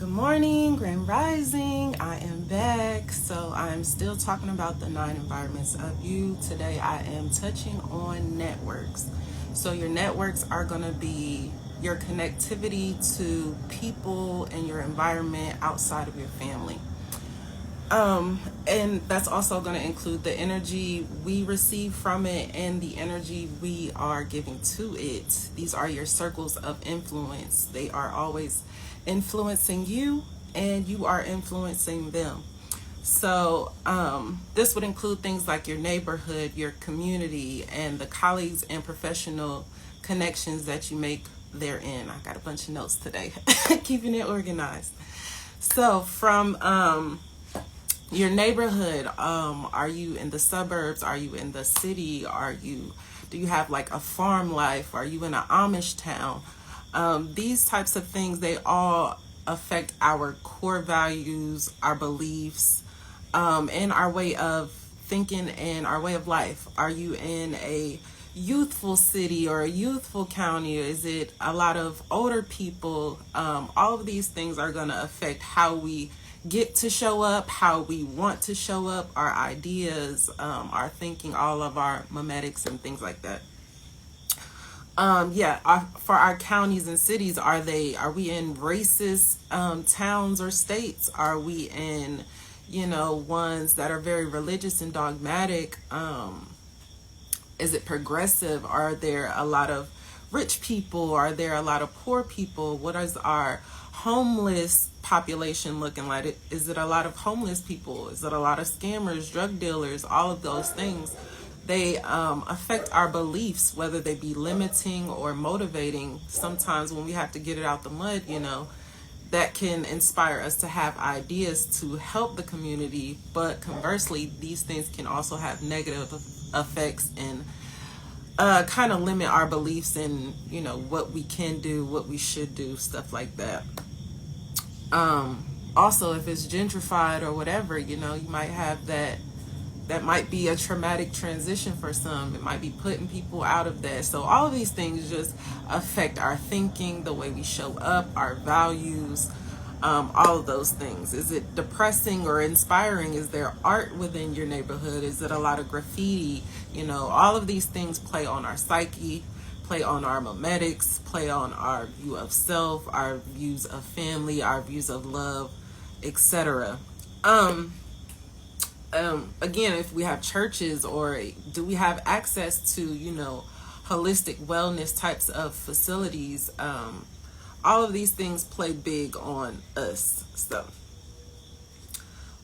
Good morning, Grand Rising. I am back. So I'm still talking about the 9 environments of you. Today I am touching on networks. So your networks are going to be your connectivity to people and your environment outside of your family. And that's also going to include the energy we receive from it and the energy we are giving to it. These are your circles of influence. They are always influencing you, and you are influencing them. So this would include things like your neighborhood, your community, and the colleagues and professional connections that you make therein. I got a bunch of notes today, keeping it organized. So from your neighborhood, are you in the suburbs? Are you in the city? Do you have like a farm life? Are you in an Amish town? These types of things, they all affect our core values, our beliefs, and our way of thinking and our way of life. Are you in a youthful city or a youthful county? Is it a lot of older people? All of these things are going to affect how we get to show up, how we want to show up, our ideas, our thinking, all of our memetics and things like that. For our counties and cities, are we in racist towns or states? Are we in, ones that are very religious and dogmatic? Is it progressive? Are there a lot of rich people? Are there a lot of poor people? What is our homeless population looking like? Is it a lot of homeless people? Is it a lot of scammers, drug dealers? All of those things, they affect our beliefs, whether they be limiting or motivating. Sometimes when we have to get it out the mud, that can inspire us to have ideas to help the community. But conversely, these things can also have negative effects and kind of limit our beliefs and, what we can do, what we should do, stuff like that. Also, if it's gentrified or whatever, you might have that might be a traumatic transition for some. It might be putting people out of that. So all of these things just affect our thinking, the way we show up, our values, all of those things. Is it depressing or inspiring? Is there art within your neighborhood? Is it a lot of graffiti? All of these things play on our psyche, play on our memetics, play on our view of self, our views of family, our views of love, etc. Again, if we have churches, or do we have access to, holistic wellness types of facilities? All of these things play big on us. So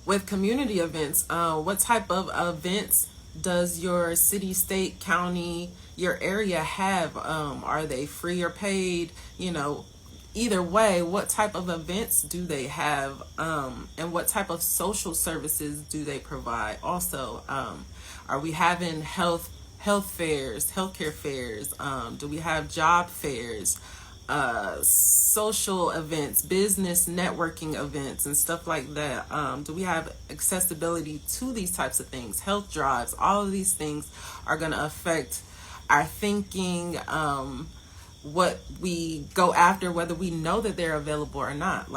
with community events, what type of events does your city, state, county, your area have? Are they free or paid? Either way, what type of events do they have? And what type of social services do they provide? Also, are we having healthcare fairs? Do we have job fairs? Social events, business networking events, and stuff like that. Do we have accessibility to these types of things? Health drives, all of these things are going to affect our thinking, what we go after, whether we know that they're available or not.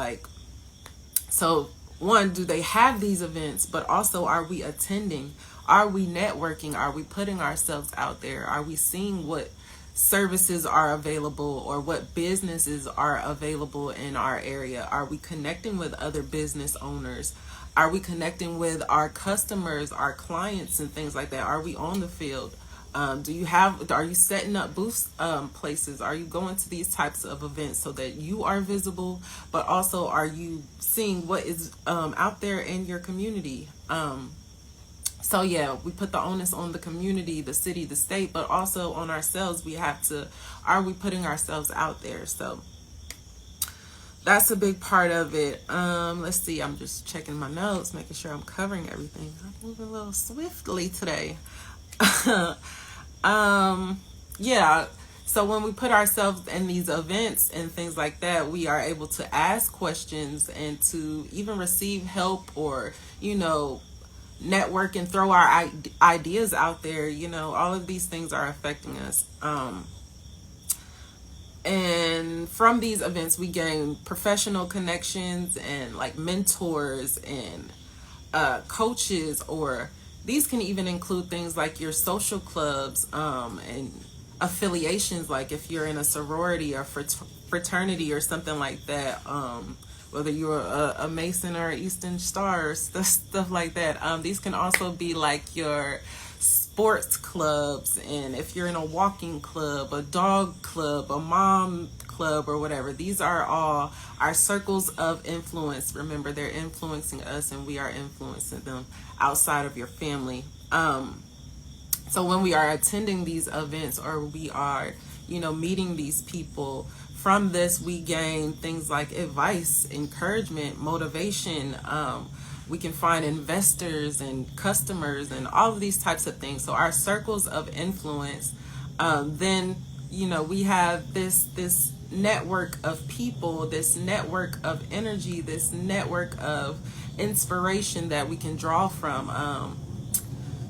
So one, do they have these events? But also, are we attending? Are we networking? Are we putting ourselves out there? Are we seeing what services are available or what businesses are available in our area? Are we connecting with other business owners? Are we connecting with our customers, our clients, and things like that? Are we on the field? Are you setting up booths, places? Are you going to these types of events so that you are visible, but also are you seeing what is out there in your community? So yeah, we put the onus on the community, the city, the state, but also on ourselves. Are we putting ourselves out there? So that's a big part of it. Let's see, I'm just checking my notes, making sure I'm covering everything. I'm moving a little swiftly today. Yeah. So when we put ourselves in these events and things like that, we are able to ask questions and to even receive help, or, network and throw our ideas out there. All of these things are affecting us. And from these events, we gain professional connections and like mentors and coaches, or these can even include things like your social clubs and affiliations, like if you're in a sorority or fraternity or something like that, whether you're a Mason or an Eastern Star or stuff like that. These can also be like your sports clubs, and if you're in a walking club, a dog club, a mom club, or whatever. These are all our circles of influence. Remember, they're influencing us and we are influencing them outside of your family. So when we are attending these events, or we are, meeting these people, from this we gain things like advice, encouragement, motivation. We can find investors and customers and all of these types of things. So our circles of influence, then, we have this network of people, this network of energy, this network of inspiration that we can draw from.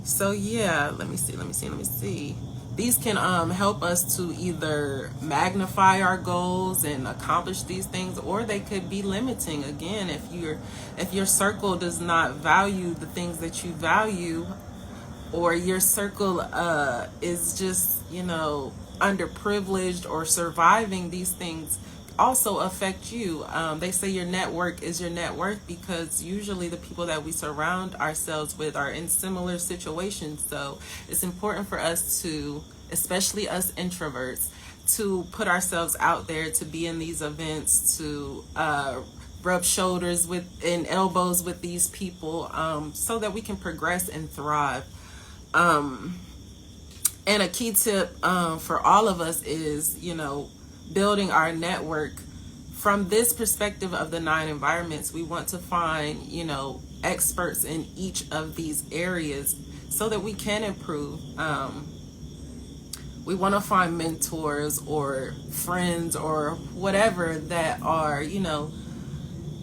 So yeah, let me see. These can help us to either magnify our goals and accomplish these things, or they could be limiting. Again, if your circle does not value the things that you value, or your circle is just, underprivileged or surviving, these things also affect you. They say your network is your net worth, because usually the people that we surround ourselves with are in similar situations. So it's important for us to, especially us introverts, to put ourselves out there, to be in these events, to rub shoulders with and elbows with these people, so that we can progress and thrive. And a key tip for all of us is, building our network from this perspective of the 9 environments. We want to find, experts in each of these areas so that we can improve. We want to find mentors or friends or whatever that are,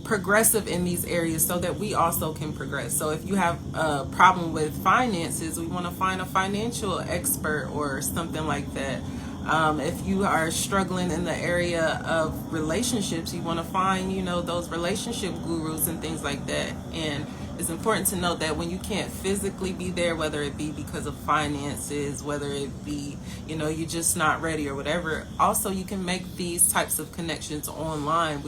progressive in these areas, so that we also can progress. So if you have a problem with finances, we want to find a financial expert or something like that. If you are struggling in the area of relationships, you want to find, those relationship gurus and things like that. And it's important to note that when you can't physically be there, whether it be because of finances, whether it be, you're just not ready or whatever, also you can make these types of connections online.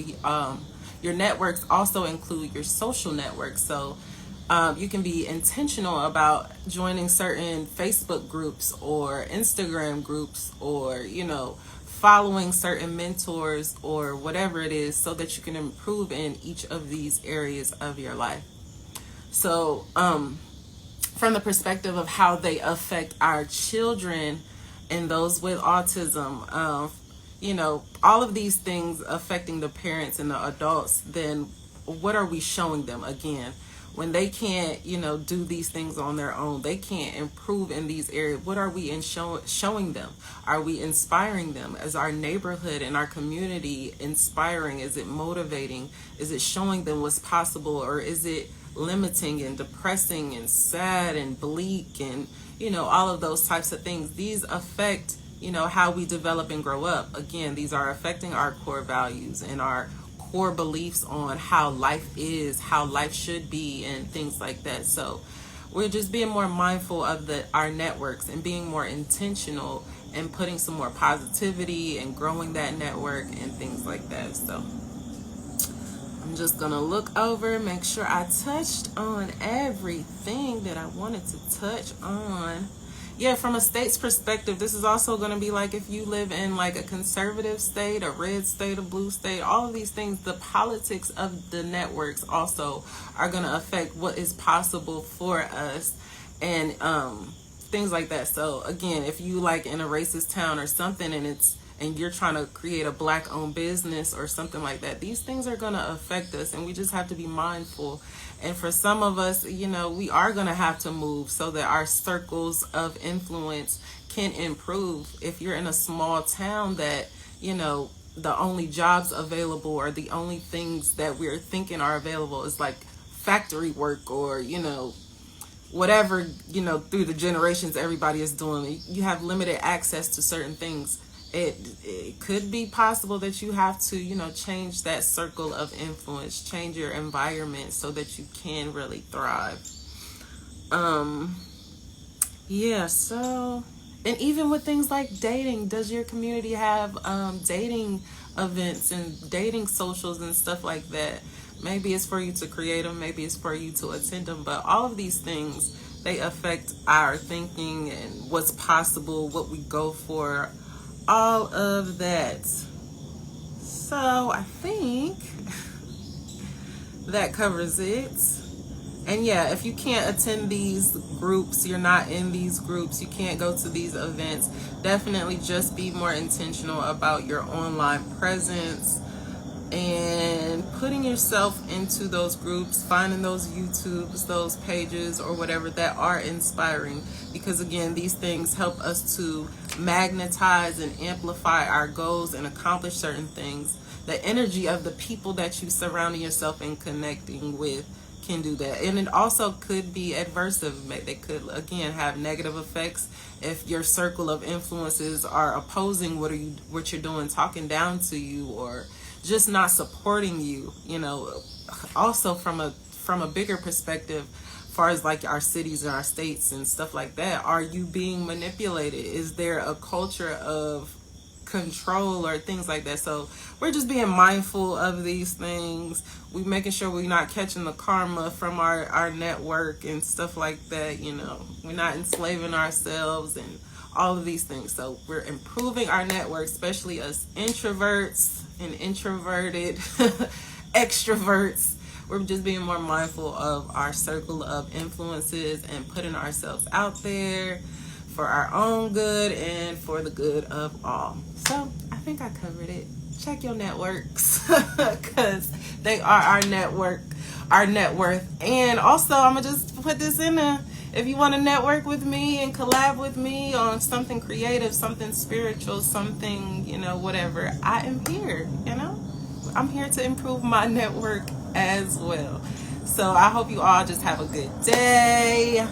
Your networks also include your social networks. So you can be intentional about joining certain Facebook groups or Instagram groups, or, following certain mentors or whatever it is, so that you can improve in each of these areas of your life. So from the perspective of how they affect our children and those with autism, all of these things affecting the parents and the adults, then what are we showing them? Again, when they can't, do these things on their own, they can't improve in these areas. What are we showing them? Are we inspiring them? Is our neighborhood and our community inspiring? Is it motivating? Is it showing them what's possible? Or is it limiting and depressing and sad and bleak and, all of those types of things? These affect how we develop and grow up. Again, these are affecting our core values and our core beliefs on how life is, how life should be, and things like that. So we're just being more mindful of our networks and being more intentional and putting some more positivity and growing that network and things like that. So I'm just gonna look over, make sure I touched on everything that I wanted to touch on. Yeah, from a state's perspective, this is also going to be like if you live in like a conservative state, a red state, a blue state, all of these things, the politics of the networks also are going to affect what is possible for us and things like that. So again, if you like in a racist town or something and you're trying to create a Black-owned business or something like that, these things are going to affect us, and we just have to be mindful. And for some of us, we are going to have to move so that our circles of influence can improve. If you're in a small town that, the only jobs available or the only things that we're thinking are available is like factory work or, whatever, through the generations everybody is doing, you have limited access to certain things. it could be possible that you have to, change that circle of influence, change your environment so that you can really thrive. Yeah, so, and even with things like dating, does your community have dating events and dating socials and stuff like that? Maybe it's for you to create them, maybe it's for you to attend them, but all of these things, they affect our thinking and what's possible, what we go for, all of that. So I think that covers it. And yeah, if you can't attend these groups, you're not in these groups, you can't go to these events, definitely just be more intentional about your online presence and putting yourself into those groups, finding those YouTubes, those pages, or whatever that are inspiring. Because again, these things help us to magnetize and amplify our goals and accomplish certain things. The energy of the people that you surrounding yourself and connecting with can do that. And it also could be adversive. They could again have negative effects if your circle of influences are opposing what you're doing, talking down to you, or just not supporting you. Also from a bigger perspective, as far as like our cities and our states and stuff like that, are you being manipulated? Is there a culture of control or things like that? So we're just being mindful of these things. We're making sure we're not catching the karma from our network and stuff like that. We're not enslaving ourselves and all of these things. So we're improving our network, especially us introverts and introverted extroverts. We're just being more mindful of our circle of influences and putting ourselves out there for our own good and for the good of all. So I think I covered it. Check your networks because they are our network, our net worth. And also, I'm going to just put this in there. If you want to network with me and collab with me on something creative, something spiritual, something, whatever, I am here, I'm here to improve my network as well. So I hope you all just have a good day.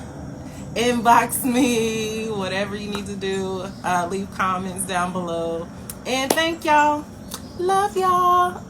Inbox me, whatever you need to do. Leave comments down below. And thank y'all. Love y'all.